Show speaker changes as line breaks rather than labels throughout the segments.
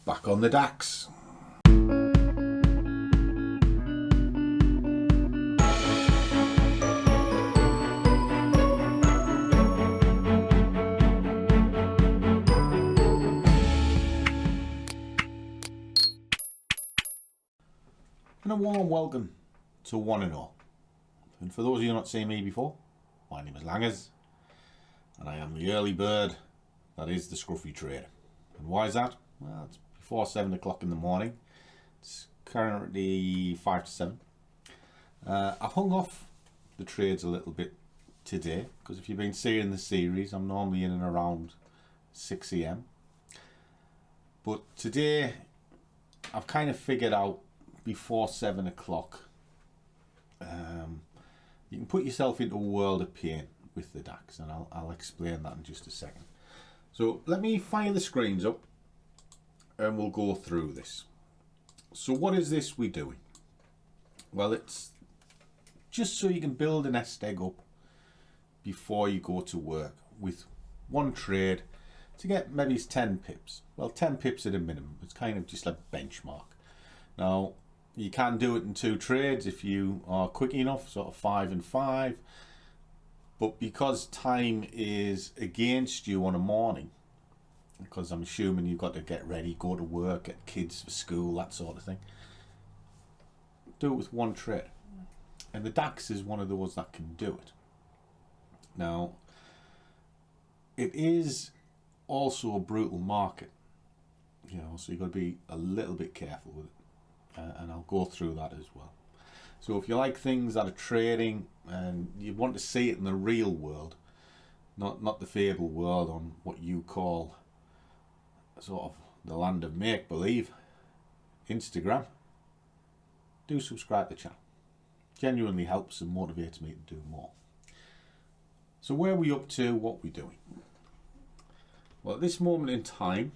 back on the DAX. And a warm welcome to one and all. And for those of you not seen me before, my name is Langers, and I am the early bird that is the Scruffy trader. And why is that? Well, it's before 7 o'clock in the morning. It's currently 5 to 7. I've hung off the trades a little bit today, because if you've been seeing the series, I'm normally in and around 6 AM. But today, I've kind of figured out before 7 o'clock, you can put yourself into a world of pain with the DAX, and I'll explain that in just a second. So let me fire the screens up and we'll go through this. So what is this we're doing? Well, it's just so you can build a nest egg up before you go to work with one trade to get maybe 10 pips. Well, 10 pips at a minimum. It's kind of just like benchmark. Now, you can do it in 2 trades if you are quick enough, sort of 5 and 5. But because time is against you on a morning, because I'm assuming you've got to get ready, go to work, get kids for school, that sort of thing, do it with one trade. And the DAX is one of those that can do it. Now, it is also a brutal market, you know, so you've got to be a little bit careful with it. And I'll go through that as well. So if you like things that are trading and you want to see it in the real world, not the fable world on what you call sort of the land of make-believe, Instagram, do subscribe to the channel. Genuinely helps and motivates me to do more. So where are we up to, what are we doing? Well, at this moment in time,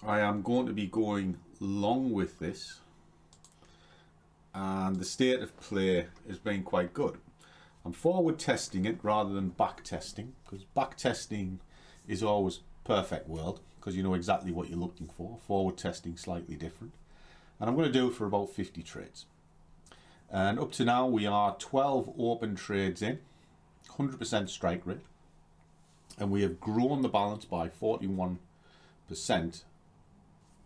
I am going to be going long with this, and the state of play has been quite good. I'm forward testing it rather than back testing, because back testing is always perfect world, because you know exactly what you're looking for. Forward testing slightly different, and I'm going to do it for about 50 trades. And up to now we are 12 open trades in, 100% strike rate, and we have grown the balance by 41%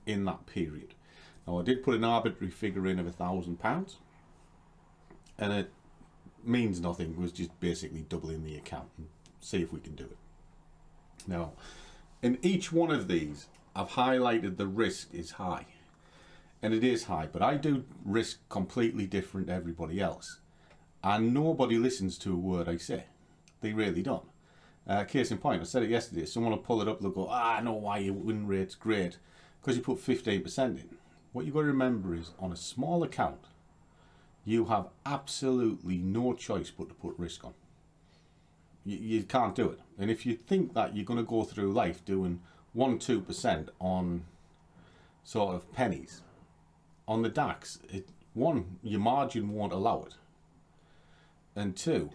in that period. Now, I did put an arbitrary figure in of £1,000, and it means nothing. It was just basically doubling the account and see if we can do it. Now, in each one of these, I've highlighted the risk is high, and it is high, but I do risk completely different to everybody else, and nobody listens to a word I say. They really don't. Case in point, I said it yesterday, someone will pull it up, they'll go, I know why your win rate's great, because you put 15% in. What you've got to remember is, on a small account, you have absolutely no choice but to put risk on. You can't do it. And if you think that you're going to go through life doing 1-2% on sort of pennies, on the DAX, one, your margin won't allow it, and 2,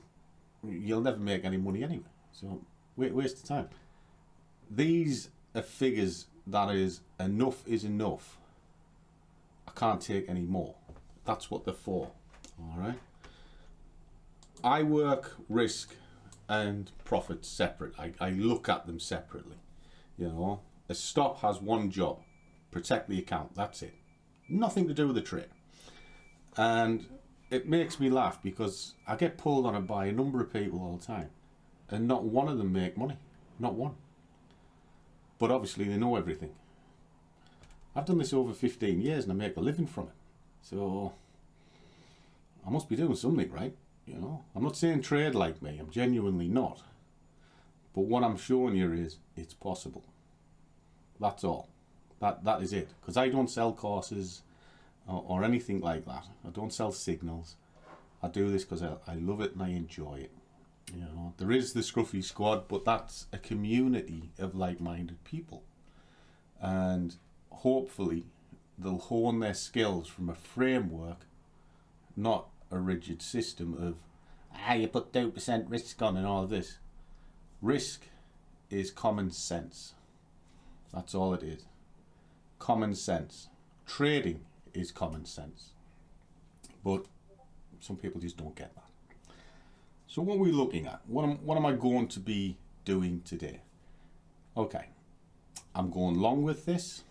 you'll never make any money anyway. So, waste of time. These are figures that is enough is enough. I can't take any more. That's what they're for. Alright. I work risk and profit separate. I look at them separately. You know, a stop has one job. Protect the account. That's it. Nothing to do with the trade. And it makes me laugh because I get pulled on it by a number of people all the time, and not one of them make money. Not one. But obviously they know everything. I've done this over 15 years and I make a living from it. So I must be doing something right, you know. I'm not saying trade like me, I'm genuinely not. But what I'm showing you is it's possible. That's all. That is it. Because I don't sell courses or anything like that. I don't sell signals. I do this because I love it and I enjoy it. You know, there is the Scruffy Squad, but that's a community of like-minded people, and hopefully they'll hone their skills from a framework, not a rigid system of you put 2% risk on and all of this. Risk is common sense. That's all it is. common sense. Trading is common sense. But some people just don't get that. So what are we looking at? What am I going to be doing today? Okay, I'm going long with this,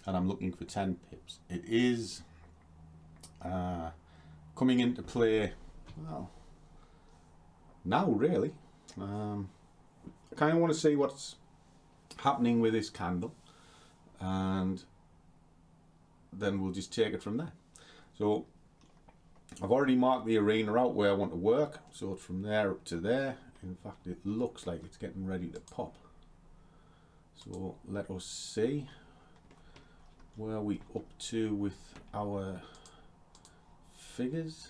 and I'm looking for 10 pips. It is coming into play, well, now really. I kind of want to see what's happening with this candle, and then we'll just take it from there. So I've already marked the arena out where I want to work, so it's from there up to there. In fact, it looks like it's getting ready to pop. So let us see where we up to with our figures.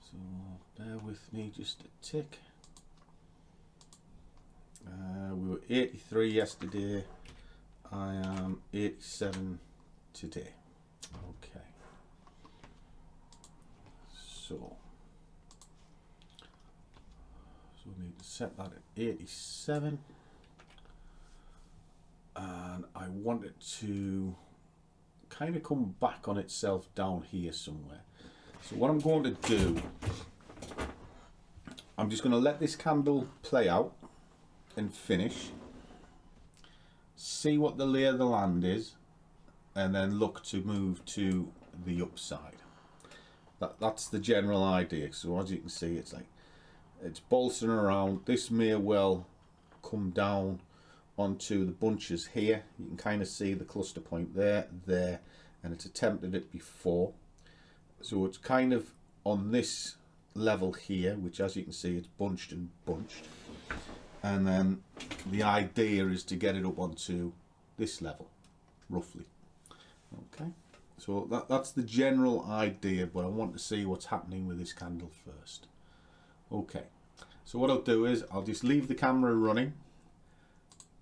So bear with me just a tick. We were 83 yesterday. I am 87 today. Okay. So we need to set that at 87. And I want it to kind of come back on itself down here somewhere. So what I'm going to do, I'm just going to let this candle play out and finish, see what the lay of the land is, and then look to move to the upside. That's the general idea. So as you can see, it's like it's bolstering around. This may well come down onto the bunches here. You can kind of see the cluster point there, and it's attempted it before. So it's kind of on this level here, which as you can see, it's bunched and bunched. And then the idea is to get it up onto this level, roughly. Okay, so that's the general idea, but I want to see what's happening with this candle first. Okay, so what I'll do is I'll just leave the camera running,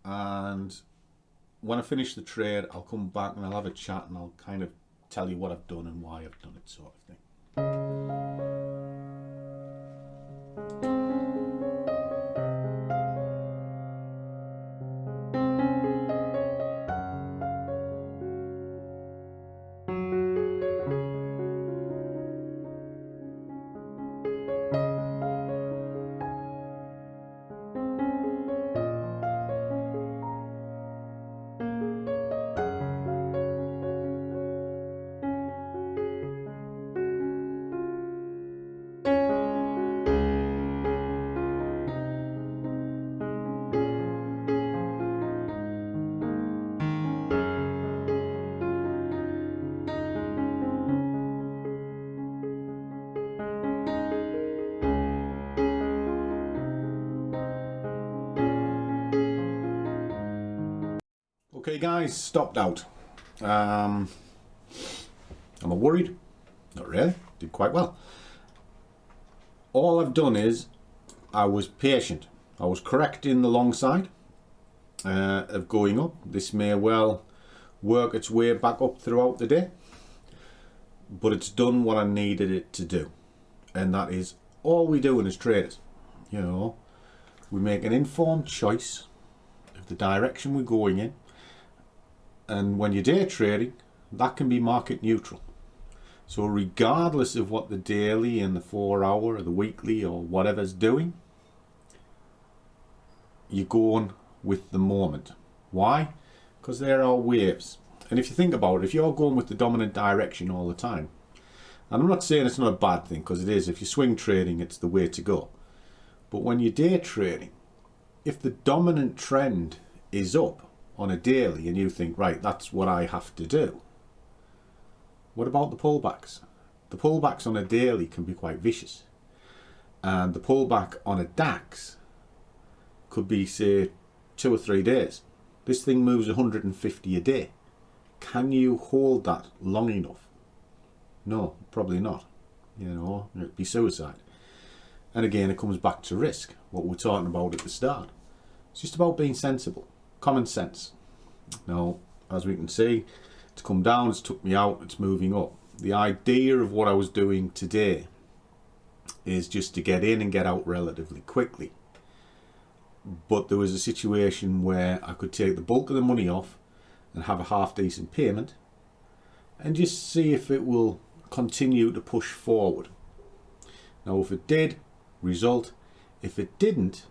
and when I finish the trade, I'll come back and I'll have a chat and I'll kind of tell you what I've done and why I've done it, sort of thing. Okay guys, stopped out. Am I worried? Not really, did quite well. All I've done is I was patient. I was correct in the long side of going up. This may well work its way back up throughout the day, but it's done what I needed it to do, and that is all we do as traders. You know, we make an informed choice of the direction we're going in. And when you're day trading, that can be market neutral. So regardless of what the daily and the 4 hour or the weekly or whatever's doing, you're going with the moment. Why? Because there are waves. And if you think about it, if you're going with the dominant direction all the time, and I'm not saying it's not a bad thing, because it is. If you're swing trading, it's the way to go. But when you're day trading, if the dominant trend is up on a daily and you think, right, that's what I have to do, what about the pullbacks? The pullbacks on a daily can be quite vicious, and the pullback on a DAX could be, say, 2 or 3 days. This thing moves 150 a day. Can you hold that long enough? No, probably not. You know, it'd be suicide. And again, it comes back to risk, what we were talking about at the start. It's just about being sensible. Common sense. Now, as we can see, it's come down, it's took me out, it's moving up. The idea of what I was doing today is just to get in and get out relatively quickly. But there was a situation where I could take the bulk of the money off and have a half decent payment, and just see if it will continue to push forward. Now if it did, result. If it didn't,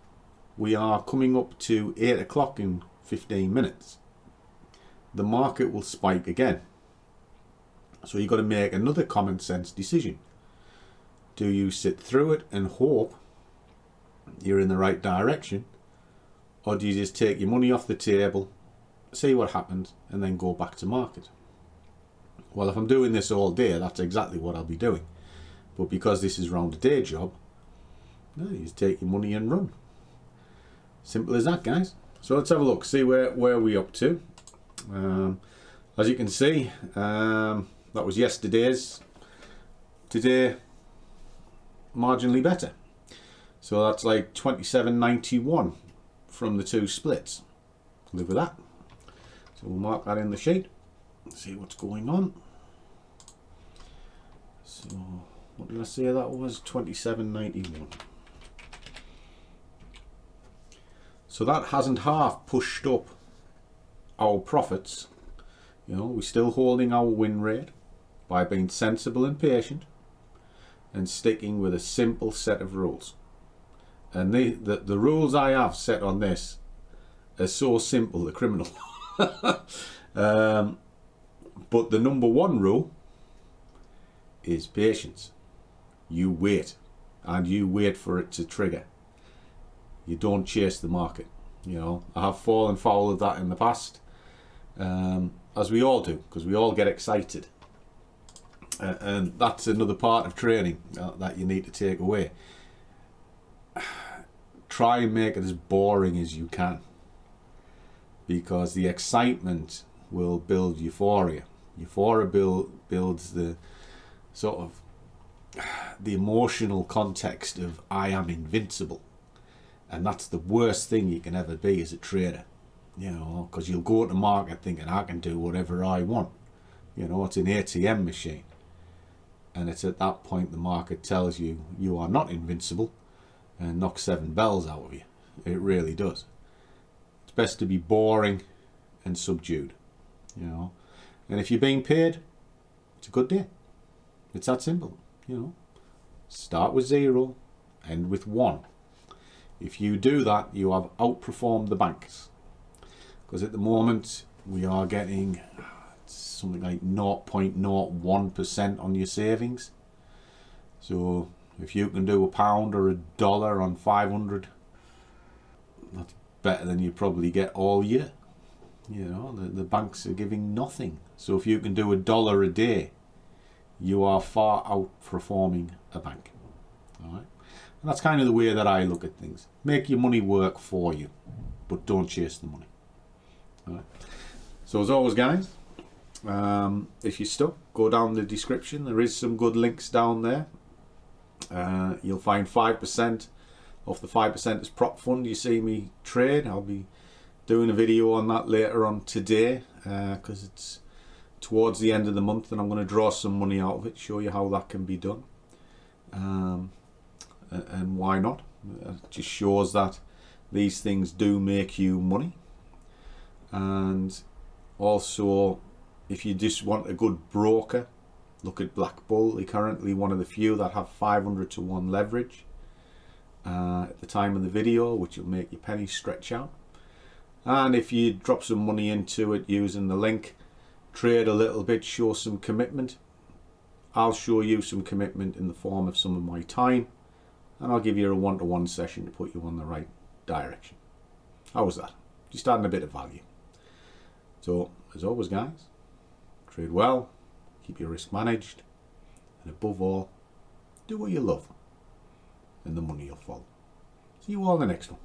we are coming up to 8 o'clock in 15 minutes. The market will spike again. So you've got to make another common sense decision. Do you sit through it and hope you're in the right direction, or do you just take your money off the table, see what happens, and then go back to market? Well, if I'm doing this all day, that's exactly what I'll be doing. But because this is round a day job, no, you just take your money and run. Simple as that, guys. So let's have a look, see where we're up to. As you can see, that was yesterday's. Today, marginally better. So that's like 27.91 from the two splits. Live with that. So we'll mark that in the sheet. See what's going on. So what did I say that was? 27.91. So that hasn't half pushed up our profits. You know, we're still holding our win rate by being sensible and patient and sticking with a simple set of rules. And the rules I have set on this are so simple, they're criminal. But the number one rule is patience. You wait, and you wait for it to trigger. You don't chase the market. You know, I have fallen foul of that in the past, as we all do, because we all get excited. And that's another part of training that you need to take away. Try and make it as boring as you can, because the excitement will build euphoria. Euphoria builds the sort of the emotional context of I am invincible, and that's the worst thing you can ever be as a trader. You know, because you'll go to market thinking I can do whatever I want. You know, it's an ATM machine, and it's at that point the market tells you you are not invincible and knocks 7 bells out of you. It really does. It's best to be boring and subdued, you know. And if you're being paid, it's a good day. It's that simple, you know. Start with 0, end with 1. If you do that, you have outperformed the banks. Because at the moment, we are getting something like 0.01% on your savings. So if you can do £1 or $1 on 500, that's better than you probably get all year. You know, the banks are giving nothing. So if you can do $1 a day, you are far outperforming a bank. All right, and that's kind of the way that I look at things. Make your money work for you, but don't chase the money. All right. So as always, guys, if you're stuck, go down the description. There is some good links down there. You'll find 5% off the 5% is prop fund you see me trade. I'll be doing a video on that later on today, because it's towards the end of the month and I'm going to draw some money out of it, show you how that can be done, and why not. It just shows that these things do make you money. And also, if you just want a good broker, look at BlackBull. They're currently one of the few that have 500 to 1 leverage at the time of the video, which will make your pennies stretch out. And if you drop some money into it using the link, trade a little bit, show some commitment, I'll show you some commitment in the form of some of my time, and I'll give you a one-to-one session to put you on the right direction. How was that? Just adding a bit of value. So as always, guys, trade well, keep your risk managed, and above all, do what you love, and the money will follow. See you all in the next one.